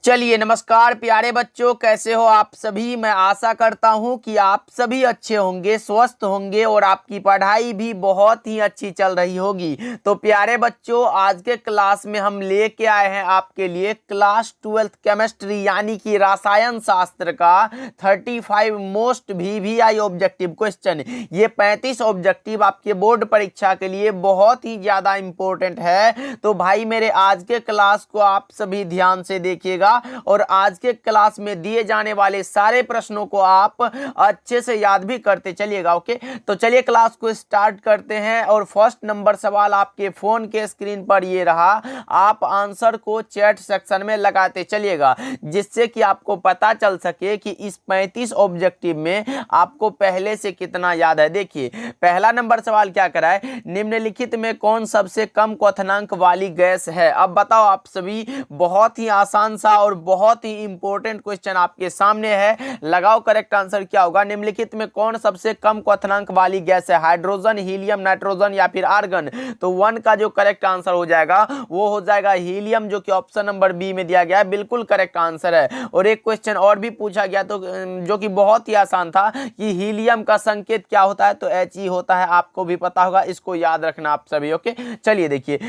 चलिए नमस्कार प्यारे बच्चों, कैसे हो आप सभी। मैं आशा करता हूं कि आप सभी अच्छे होंगे, स्वस्थ होंगे और आपकी पढ़ाई भी बहुत ही अच्छी चल रही होगी। तो प्यारे बच्चों, आज के क्लास में हम लेके आए हैं आपके लिए क्लास 12th केमिस्ट्री यानी कि रसायन शास्त्र का 35 मोस्ट VVI ऑब्जेक्टिव क्वेश्चन। ये 35 ऑब्जेक्टिव आपके बोर्ड परीक्षा के लिए बहुत ही ज्यादा इंपॉर्टेंट है। तो भाई मेरे आज के क्लास को आप सभी ध्यान से देखिएगा और आज के क्लास में दिए जाने वाले सारे प्रश्नों को आप अच्छे से याद भी करते चलिएगा। ओके, तो चलिए क्लास को स्टार्ट करते हैं। और फर्स्ट नंबर सवाल आपके फोन के स्क्रीन पर ये रहा। आप आंसर को चैट सेक्शन में लगाते चलिएगा, जिससे कि आपको पता चल सके कि इस 35 ऑब्जेक्टिव में आपको पहले से कितना याद है। देखिए पहला नंबर सवाल क्या करा है, निम्नलिखित में कौन सबसे कम क्वथनांक वाली गैस है। अब बताओ आप सभी, बहुत ही आसान सा और बहुत ही इंपॉर्टेंट क्वेश्चन आपके सामने है। लगाओ करेक्ट आंसर क्या होगा। निम्नलिखित में कौन सबसे कम क्वथनांक वाली गैस है, हाइड्रोजन, हीलियम, नाइट्रोजन या फिर आर्गन। तो 1 का जो करेक्ट आंसर हो जाएगा वो हो जाएगा हीलियम, जो कि ऑप्शन नंबर बी में दिया गया है, बिल्कुल करेक्ट आंसर है। और एक क्वेश्चन और भी पूछा गया तो जो कि बहुत ही आसान था कि हीलियम का संकेत क्या होता है, तो He होता है। आपको भी पता होगा, इसको याद रखना आप सभी। ओके, चलिए देखिए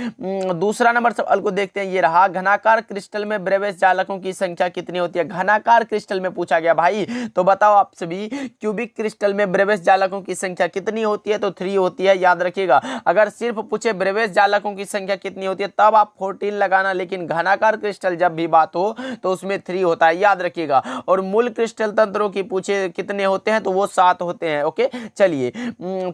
दूसरा नंबर सवाल को देखते हैं। ये रहा, घनाकार क्रिस्टल में ब्रेविस जालकों की संख्या कितनी होती है। घनाकार क्रिस्टल में पूछा गया भाई, तो बताओ आप सभी, क्यूबिक क्रिस्टल में ब्रेविस जालकों की संख्या कितनी होती है, तो 3 होती है, याद रखिएगा। अगर सिर्फ पूछे ब्रेविस जालकों की संख्या कितनी होती है तब आप 14 लगाना, लेकिन घनाकार क्रिस्टल जब भी बात हो तो उसमें 3 होता है, याद रखिएगा। और मूल क्रिस्टल तंत्रों की पूछे कितने होते हैं, तो वो 7 होते हैं। ओके, चलिए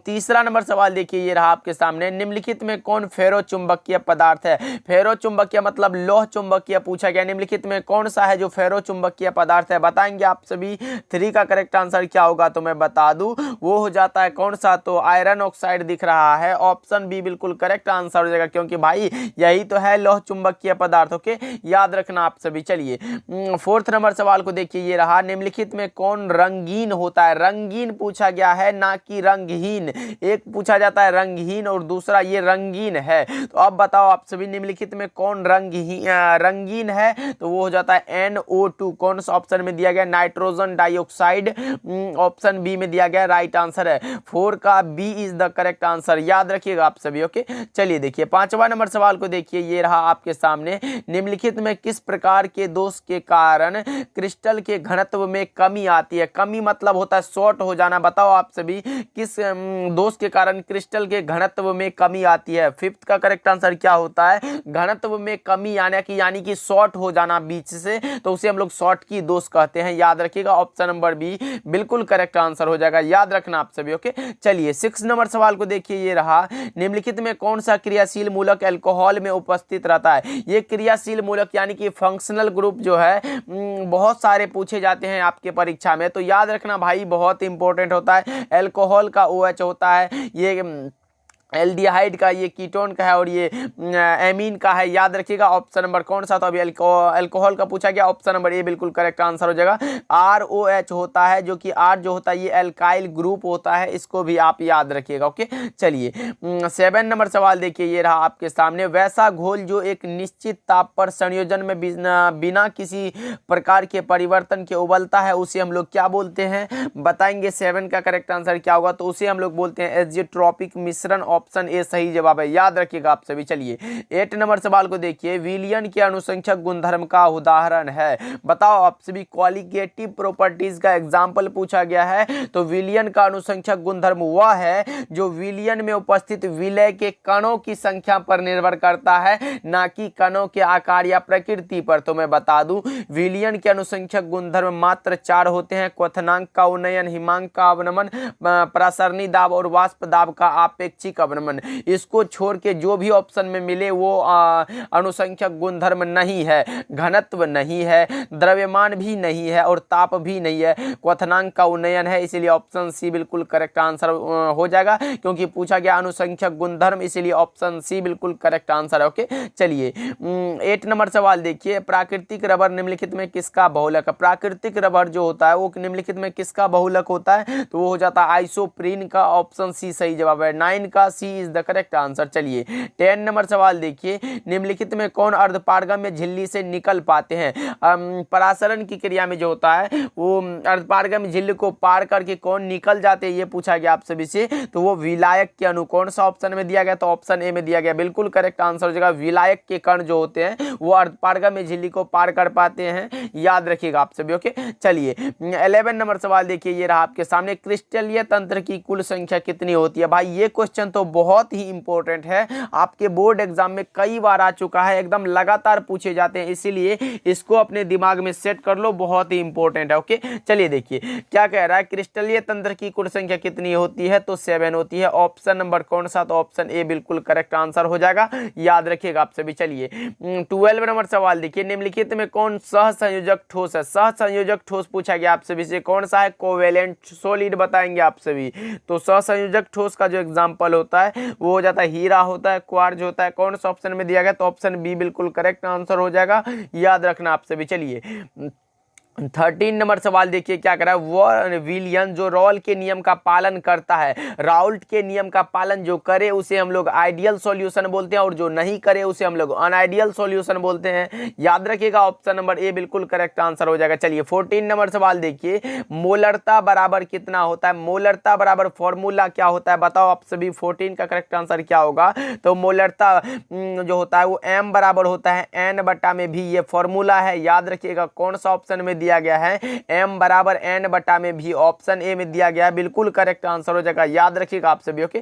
तीसरा नंबर सवाल देखिए, ये रहा आपके सामने। निम्नलिखित में कौन फेरो चुंबकीय पदार्थ है। फेरो चुंबकीय मतलब लौह चुंबकीय पूछा गया। निम्नलिखित में कौन सा है जो फेरो चुंबकीय पदार्थ है, बताएंगे आप सभी। 3 का करेक्ट आंसर क्या होगा, तो मैं बता दूं वो हो जाता है कौन सा, तो आयरन ऑक्साइड दिख रहा है। ऑप्शन बी बिल्कुल करेक्ट आंसर हो जाएगा, क्योंकि भाई यही तो है लौह चुंबकीय पदार्थ। ओके, याद रखना आप सभी। चलिए फोर्थ नंबर सवाल को देखिए, ये रहा। निम्नलिखित में कौन रंगीन होता है। रंगीन पूछा गया है, ना कि रंगहीन। एक पूछा जाता है रंगहीन और दूसरा ये रंगीन है। तो अब बताओ आप सभी, निम्नलिखित में कौन रंगीन है, तो वो हो जाता है NO2। कौन सा ऑप्शन में दिया गया, नाइट्रोजन डाइऑक्साइड। ऑप्शन बी में दिया गया, राइट आंसर है। 4 का B is the correct answer, याद रखिएगा आप सभी। ओके, चलिए देखिए पांचवा नंबर सवाल को देखिए, ये रहा आपके सामने। निम्नलिखित में किस प्रकार के दोष के कारण क्रिस्टल के घनत्व में कमी आती है। कमी मतलब होता है शॉर्ट हो जाना। बताओ आप सभी, किस दोष के कारण क्रिस्टल के घनत्व में कमी आती है। 5th का करेक्ट आंसर क्या होता है, घनत्व में कमी आने की, यानी कि शॉर्ट हो जाना बीच से, तो उसे हम लोग शॉर्ट की दोष कहते हैं, याद रखिएगा। ऑप्शन नंबर बी बिल्कुल करेक्ट आंसर हो जाएगा, याद रखना आप सभी। ओके, चलिए 6 नंबर सवाल को देखिए, ये रहा। निम्नलिखित में कौन सा क्रियाशील मूलक अल्कोहल में उपस्थित रहता है। ये क्रियाशील मूलक यानी कि फंक्शनल ग्रुप जो है बहुत सारे पूछे जाते हैं आपके परीक्षा में, तो याद रखना भाई, बहुत इंपॉर्टेंट होता है। अल्कोहल का OH होता है, ये एल्डिहाइड का ये कीटोन का है, और ये एमीन का है, याद रखिएगा। ऑप्शन नंबर कौन सा, तो अभी अल्कोहल का पूछा गया, ऑप्शन नंबर ए बिल्कुल करेक्ट आंसर हो जाएगा। ROH होता है, जो कि R जो होता है ये एल्काइल ग्रुप होता है, इसको भी आप याद रखिएगा। ओके, चलिए 7 नंबर सवाल देखिए, ये रहा आपके सामने। वैसा घोल जो एक निश्चित ताप पर संयोजन में बिना किसी प्रकार के परिवर्तन के उबलता है, उसे हम लोग क्या बोलते हैं, बताएंगे। 7 का करेक्ट आंसर क्या होगा, तो उसे हम लोग बोलते हैं एज़ोट्रोपिक मिश्रण। ऑप्शन ए सही जवाब है, याद रखिएगा आप सभी। चलिए 8 नंबर सवाल को देखिए, विलयन के अनुसंख्यक गुणधर्म का उदाहरण है। बताओ आप सभी, क्वालिटेटिव प्रॉपर्टीज का एग्जांपल पूछा गया है, तो विलयन का अनुसंख्यक गुणधर्म वह है जो विलयन में उपस्थित विलय के कणों की संख्या पर निर्भर करता है, ना कि कणों के आकार या प्रकृति पर। तो मैं बता दूं, विलयन के अनुसंख्यक गुणधर्म मात्र 4 होते हैं। क्वथनांक का उन्नयन, हिमांक का अवनमन, प्रसरणी दाब और वाष्प दाब का आपेक्षिक अवनमन। इसको छोड़ के जो भी ऑप्शन में मिले वो अनुसंख्यक गुणधर्म नहीं है, घनत्व नहीं है, द्रव्यमान भी नहीं है और ताप भी नहीं है, क्वथनांक का उन्नयन है। इसीलिए ऑप्शन सी बिल्कुल करेक्ट आंसर हो जाएगा, क्योंकि पूछा गया अनुसंख्यक गुणधर्म, इसीलिए ऑप्शन सी बिल्कुल करेक्ट आंसर है। ओके, चलिए 8 नंबर सवाल देखिए, प्राकृतिक रबर निम्नलिखित में किसका बहुलक है। प्राकृतिक रबर जो होता है वो निम्नलिखित में किसका बहुलक होता है, तो वो हो जाता है आइसोप्रीन का। ऑप्शन सी सही जवाब है। 9 का सी इज द करेक्ट आंसर। चलिए 10 नंबर सवाल देखिए, निम्नलिखित में कौन अर्धपारगम्य झिल्ली से निकल पाते हैं? परासरण की क्रिया में जो होता है वो अर्धपारगम्य झिल्ली को पार करके कौन निकल जाते हैं, ये पूछा गया आप सभी से। तो वो विलायक के अणु, कौन सा ऑप्शन में दिया गया? तो ऑप्शन ए में दिया गया, बिल्कुल करेक्ट आंसर हो जाएगा। विलायक के कण जो होते हैं वो अर्धपारगम्य झिल्ली को पार कर पाते हैं, याद रखिएगा आप सभी। ओके, चलिए 11 नंबर सवाल देखिए, ये रहा आपके सामने, क्रिस्टलीय तंत्र की कुल संख्या कितनी होती है? भाई ये क्वेश्चन तो बहुत ही इंपॉर्टेंट है, आपके बोर्ड एग्जाम में कई बार आ चुका है, एकदम लगातार पूछे जाते हैं, इसीलिए इसको अपने दिमाग में सेट कर लो, बहुत ही इंपॉर्टेंट है। ओके, चलिए देखिए क्या कह रहा है, क्रिस्टलीय तंत्र की कुल संख्या कितनी होती है? तो 7 होती है। ऑप्शन नंबर कौन सा? तो ऑप्शन ए बिल्कुल करेक्ट आंसर हो जाएगा, याद रखिएगा आप सभी। चलिए 12 नंबर सवाल देखिए, निम्नलिखित में कौन सहसंयोजक ठोस है? सहसंयोजक ठोस पूछा गया आप सभी से, कौन सा है? कोवेलेंट सॉलिड बताएंगे आप सभी। तो सहसंयोजक ठोस का जो एग्जांपल होता है वो हो जाता है हीरा होता है, क्वार्ज होता है। कौन सा ऑप्शन में दिया गया? तो ऑप्शन बी बिल्कुल करेक्ट आंसर हो जाएगा, याद रखना आप सभी। चलिए 13 नंबर सवाल देखिए क्या करा है, वो विलियन जो रॉल के नियम का पालन करता है, राउल्ट के नियम का पालन जो करे उसे हम लोग आइडियल सॉल्यूशन बोलते हैं, और जो नहीं करे उसे हम लोग अनआइडियल सॉल्यूशन बोलते हैं, याद रखिएगा। ऑप्शन नंबर ए बिल्कुल करेक्ट आंसर हो जाएगा। चलिए 14 नंबर सवाल देखिए, मोलरता बराबर कितना होता है? मोलरता बराबर फॉर्मूला क्या होता है? बताओ आप सभी, 14 का करेक्ट आंसर क्या होगा? तो मोलरता जो होता है वो m बराबर होता है n बटा में भी, ये फॉर्मूला है, याद रखिएगा। कौन सा ऑप्शन में दिया गया है? m बराबर n बटा में भी, ऑप्शन ए में दिया गया है, बिल्कुल करेक्ट आंसर हो जाएगा, याद रखिएगा आप सभी। ओके,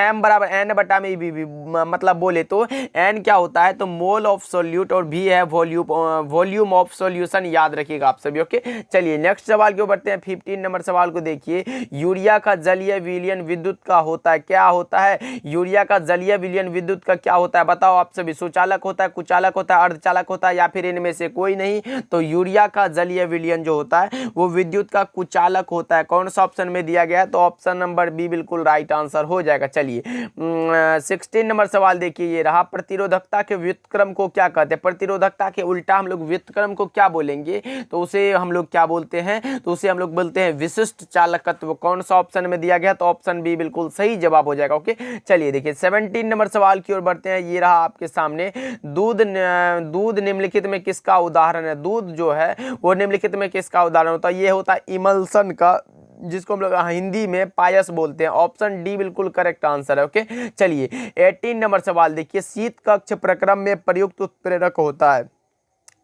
m बराबर n बटा में भी मतलब बोले तो n क्या होता है? तो मोल ऑफ सोल्यूट, और भी है वॉल्यूम ऑफ सॉल्यूशन, याद रखिएगा आप सभी। ओके, चलिए नेक्स्ट सवाल क्यों बढ़ते हैं। 15 नंबर सवाल को देखिए, यूरिया का जलीय विलयन विद्युत का होता है, क्या होता है? यूरिया का जलीय विलयन विद्युत का क्या होता है? बताओ आप सभी। सुचालक होता है, कुचालक होता है, अर्धचालक होता है, या फिर इनमें से कोई नहीं? तो यूरिया का जलीय विलयन जो होता है वो विद्युत का कुचालक होता है। कौन सा ऑप्शन में दिया गया है? तो ऑप्शन नंबर बी बिल्कुल राइट आंसर हो जाएगा। चलिए 16 नंबर सवाल देखिए, ये रहा, प्रतिरोधकता के व्युत्क्रम को क्या कहते हैं? प्रतिरोधकता के उल्टा हम लोग व्युत्क्रम को क्या बोलेंगे? तो उसे हम लोग क्या बोलते हैं? तो उसे हम लोग बोलते हैं विशिष्ट चालकत्व। कौन सा ऑप्शन में दिया गया? तो ऑप्शन बी बिल्कुल सही जवाब हो जाएगा। ओके, चलिए देखिए 17 नंबर सवाल की ओर बढ़ते हैं, ये रहा आपके सामने, दूध निम्नलिखित में किसका उदाहरण है? दूध जो है वो निम्नलिखित में किसका उदाहरण होता है? ये होता है इमल्सन का, जिसको हम लोग हिंदी में पायस बोलते हैं। ऑप्शन डी बिल्कुल करेक्ट आंसर है। ओके, चलिए 18 नंबर सवाल देखिए, शीत कक्ष प्रक्रम में प्रयुक्त उत्प्रेरक होता है,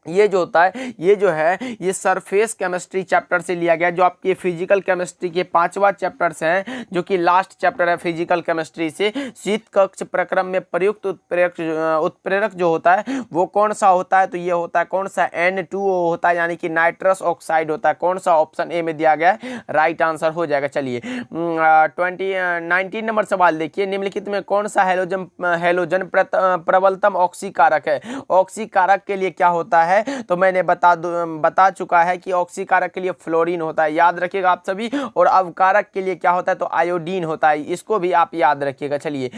ये जो होता है ये जो है ये सरफेस केमिस्ट्री चैप्टर से लिया गया, जो आपके फिजिकल केमिस्ट्री के 5वां चैप्टर्स हैं, जो कि लास्ट चैप्टर है फिजिकल केमिस्ट्री से। शीत कक्ष प्रक्रम में प्रयुक्त उत्प्रेरक जो होता है वो कौन सा होता है? तो ये होता है कौन सा? N2O होता है, यानी कि नाइट्रस ऑक्साइड होता है। कौन सा? ऑप्शन ए में दिया गया है, राइट आंसर हो जाएगा। चलिए 19 नंबर सवाल देखिए, निम्नलिखित में कौन सा हैलोजन प्रबलतम ऑक्सीकारक है? ऑक्सीकारक के लिए क्या होता है? तो मैंने बता चुका है कि ऑक्सीकारक के लिए फ्लोरीन होता है, याद रखिएगा आप सभी। और अवकारक के लिए क्या होता है? तो आयोडीन होता है, इसको भी आप याद रखिएगा। चलिए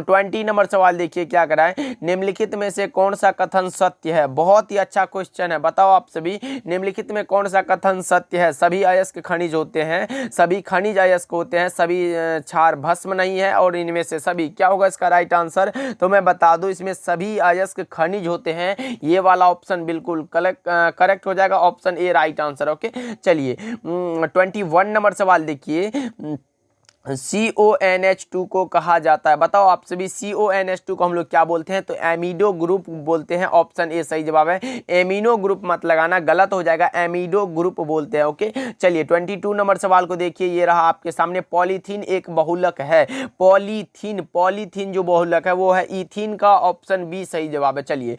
20 नंबर सवाल देखिए क्या करा है, निम्नलिखित में से कौन सा कथन सत्य है? बहुत ही अच्छा क्वेश्चन है, बताओ आप सभी, निम्नलिखित में कौन सा कथन सत्य है? सभी अयस्क खनिज होते हैं, सभी खनिज अयस्क होते हैं, सभी क्षार भस्म नहीं है, और इनमें से सभी क्या होगा इसका राइट आंसर? तो मैं बता दूं, इसमें सभी अयस्क खनिज होते हैं, ये वाला ऑप्शन बिल्कुल करेक्ट हो जाएगा, option A right answer. Okay, चलिए 21 नंबर सवाल देखिए, CONH2 को कहा जाता है, बताओ आप सभी। CONH2 को हम लोग क्या बोलते हैं? तो एमिडो ग्रुप बोलते हैं, ऑप्शन ए सही जवाब है। एमिनो ग्रुप मत लगाना, गलत हो जाएगा, एमिडो ग्रुप बोलते हैं। ओके, चलिए 22 नंबर सवाल को देखिए, ये रहा आपके सामने, पॉलीथीन एक बहुलक है। पॉलीथीन जो बहुलक है वो है इथीन का, ऑप्शन बी सही जवाब है। चलिए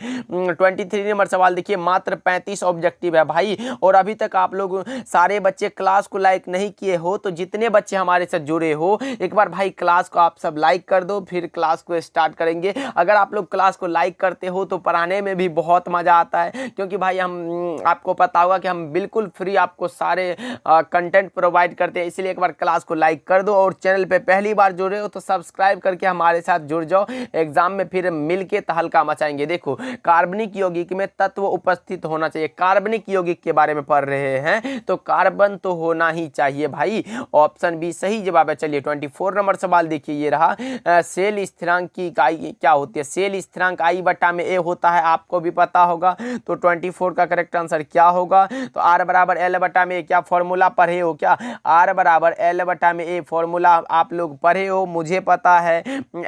23 नंबर सवाल देखिए, मात्र 35 ऑब्जेक्टिव है भाई, और अभी तक आप लोग सारे बच्चे क्लास को लाइक नहीं किए हो, तो जितने बच्चे हमारे साथ जुड़े हो एक बार भाई क्लास को आप सब लाइक कर दो, फिर क्लास को स्टार्ट करेंगे। अगर आप लोग क्लास को लाइक करते हो तो पढ़ाने में भी बहुत मजा आता है, क्योंकि भाई हम आपको पता होगा कि हम बिल्कुल फ्री आपको सारे कंटेंट प्रोवाइड करते हैं, इसलिए एक बार क्लास को लाइक कर दो, और चैनल पे पहली बार जुड़े हो तो सब्सक्राइब करके हमारे साथ जुड़ जाओ, एग्जाम में फिर मिलके तहलका मचाएंगे। देखो, कार्बनिक यौगिक में तत्व उपस्थित होना चाहिए, कार्बनिक यौगिक के बारे में पढ़ रहे हैं तो कार्बन तो होना ही चाहिए भाई, ऑप्शन बी सही जवाब है। चलिए 24 नंबर सवाल देखिए ये रहा, सेल स्थिरांक की इकाई क्या होती है? सेल स्थिरांक I बटा में A होता है, आपको भी पता होगा। तो 24 का करेक्ट आंसर क्या होगा? तो R बराबर L बटा में A, क्या फॉर्मूला पढ़े हो क्या? R बराबर L बटा में A फॉर्मूला आप लोग पढ़े हो, मुझे पता है।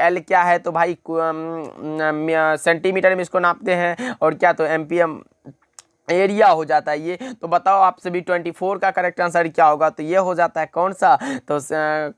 L क्या है तो भाई सेंटीमीटर में इसको नापते हैं, और क्या तो एम्पियर एरिया हो जाता है ये। तो बताओ आप सभी 24 का करेक्ट आंसर क्या होगा? तो ये हो जाता है कौन सा? तो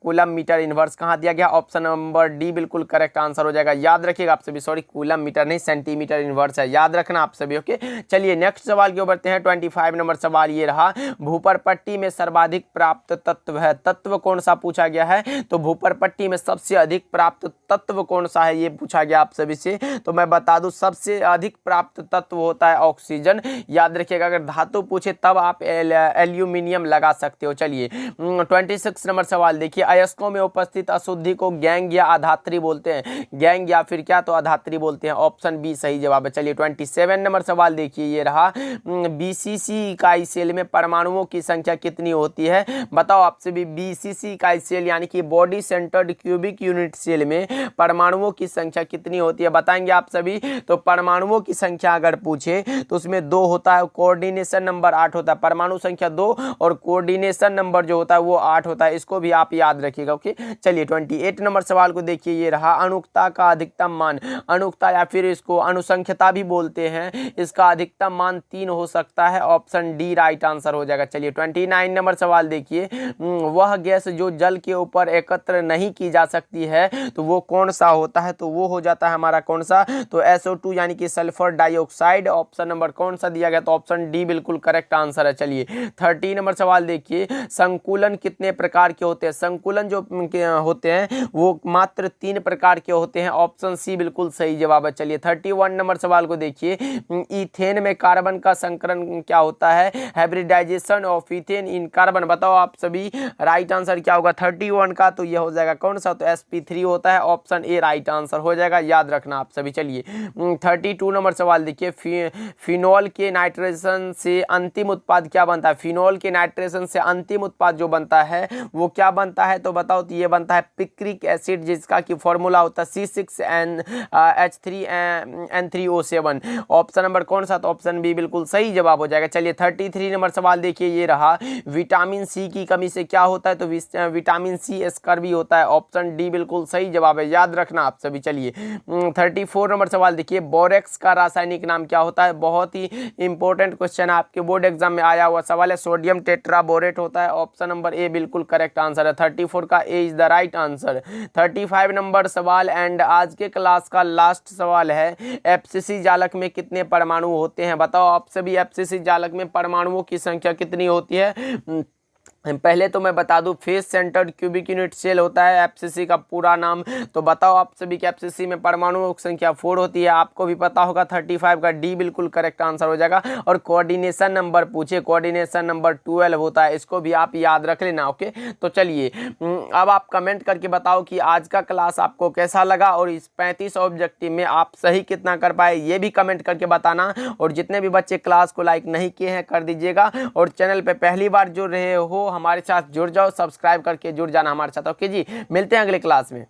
कूलम मीटर इनवर्स कहाँ दिया गया? ऑप्शन नंबर डी बिल्कुल करेक्ट आंसर हो जाएगा। याद रखिएगा आप सभी, सॉरी कूलम मीटर नहीं सेंटीमीटर इनवर्स है, याद रखना आप सभी। ओके चलिए नेक्स्ट सवाल की ओर बढ़ते हैं। 25 नंबर सवाल ये रहा, भूपर पट्टी में सर्वाधिक प्राप्त तत्व है, तत्व कौन सा पूछा गया है? तो भूपर पट्टी में सबसे अधिक प्राप्त तत्व कौन सा है, ये पूछा गया आप सभी से। तो मैं बता दूं सबसे अधिक प्राप्त तत्व होता है ऑक्सीजन। याद रखिएगा, अगर धातु पूछे तब आप एल्यूमिनियम लगा सकते हो। चलिए 26 नंबर सवाल देखिए, अयस्कों में उपस्थित अशुद्धि को गैंग या अधात्री बोलते हैं, गैंग या फिर क्या तो अधात्री बोलते हैं। ऑप्शन बी सही जवाब है। चलिए 27 नंबर सवाल देखिए ये रहा, बीसीसी इकाई सेल में परमाणुओं की संख्या कितनी होती है? बताओ आपसे भी, बीसीसी इकाई सेल यानी कि body centred cubic unit cell में परमाणुओं की संख्या कितनी होती है? बताएंगे आप सभी। तो परमाणुओं की संख्या अगर पूछे तो उसमें 2 होता है, कोऑर्डिनेशन नंबर 8 होता है। परमाणु संख्या 2 और कोऑर्डिनेशन नंबर जो होता है वो 8 होता है, इसको भी आप याद रखिएगा। ओके चलिए 28 नंबर सवाल को देखिए ये रहा, अनुकता का अधिकतम मान, अनुकता या फिर इसको अनुसंख्यता भी बोलते हैं, इसका अधिकतम मान 3 हो सकता है। ऑप्शन डी राइट आंसर हो जाएगा। चलिए 29 नंबर सवाल देखिए, वह गैस जो जल के ऊपर एकत्र नहीं की जा सकती है तो वो कौन सा होता है? तो वो हो जाता है हमारा कौन सा? तो SO2 यानी कि सल्फर डाइऑक्साइड। ऑप्शन नंबर कौन सा दिया गया? तो ऑप्शन डी बिल्कुल करेक्ट आंसर है। चलिए 30 नंबर सवाल देखिए, संकुलन कितने प्रकार के होते हैं? संकुलन जो होते हैं वो मात्र 3 प्रकार के होते हैं। ऑप्शन सी बिल्कुल सही जवाब है। चलिए 31 नंबर सवाल को देखिए, ईथेन में कार्बन का संकरण क्या होता है? Hybridisation of ethane in carbon. बताओ आप सभी राइट आंसर क्या होगा 31 का? तो यह हो जाएगा कौन सा? तो sp3 होता है। ऑप्शन ए राइट आंसर हो जाएगा, याद रखना आप सभी। चलिए 32 नंबर सवाल देखिए, फिनॉल के नाइट्रेशन से अंतिम उत्पाद क्या बनता है? फिनॉल के नाइट्रेशन से अंतिम उत्पाद जो बनता है वो क्या बनता है? तो बताओ। तो ये बनता है पिक्रिक एसिड, जिसका कि फॉर्मूला होता है C6H3N3O7। ऑप्शन नंबर कौन सा? तो ऑप्शन बी बिल्कुल सही जवाब हो जाएगा। चलिए 33 नंबर सवाल देखिए ये रहा, विटामिन सी की कमी से क्या होता है? तो विटामिन सी स्कर्वी होता है। ऑप्शन डी बिल्कुल सही जवाब है, याद रखना आप सभी। चलिए 34 नंबर सवाल देखिए, बोरेक्स का रासायनिक नाम क्या होता है? बहुत ही इंपॉर्टेंट क्वेश्चन आपके बोर्ड एग्जाम में आया हुआ सवाल है, सोडियम टेट्राबोरेट होता है। ऑप्शन नंबर ए बिल्कुल करेक्ट आंसर है। 34 का A is the right answer. 35 number सवाल एंड आज के क्लास का लास्ट सवाल है, एफसीसी जालक में कितने परमाणु होते हैं? बताओ आप सभी, एफसीसी जालक में परमाणुओं की संख्या कितनी होती है? पहले तो मैं बता दूं, face centred cubic unit cell होता है एफसीसी का पूरा नाम। तो बताओ आप सभी कि एफसीसी में परमाणुओं की संख्या 4 होती है, आपको भी पता होगा। 35 का डी बिल्कुल करेक्ट आंसर हो जाएगा। और कोऑर्डिनेशन नंबर पूछे, कोऑर्डिनेशन नंबर 12 होता है, इसको भी आप याद रख लेना। ओके तो चलिए अब आप कमेंट करके बताओ कि आज का क्लास आपको कैसा लगा, और इस 35 ऑब्जेक्टिव में आप सही कितना कर पाए ये भी कमेंट करके बताना। और जितने भी बच्चे क्लास को लाइक नहीं किए हैं कर दीजिएगा, और चैनल पर पहली बार जुड़ रहे हो हमारे साथ जुड़ जाओ, सब्सक्राइब करके जुड़ जाना हमारे साथ। ओके जी, मिलते हैं अगले क्लास में।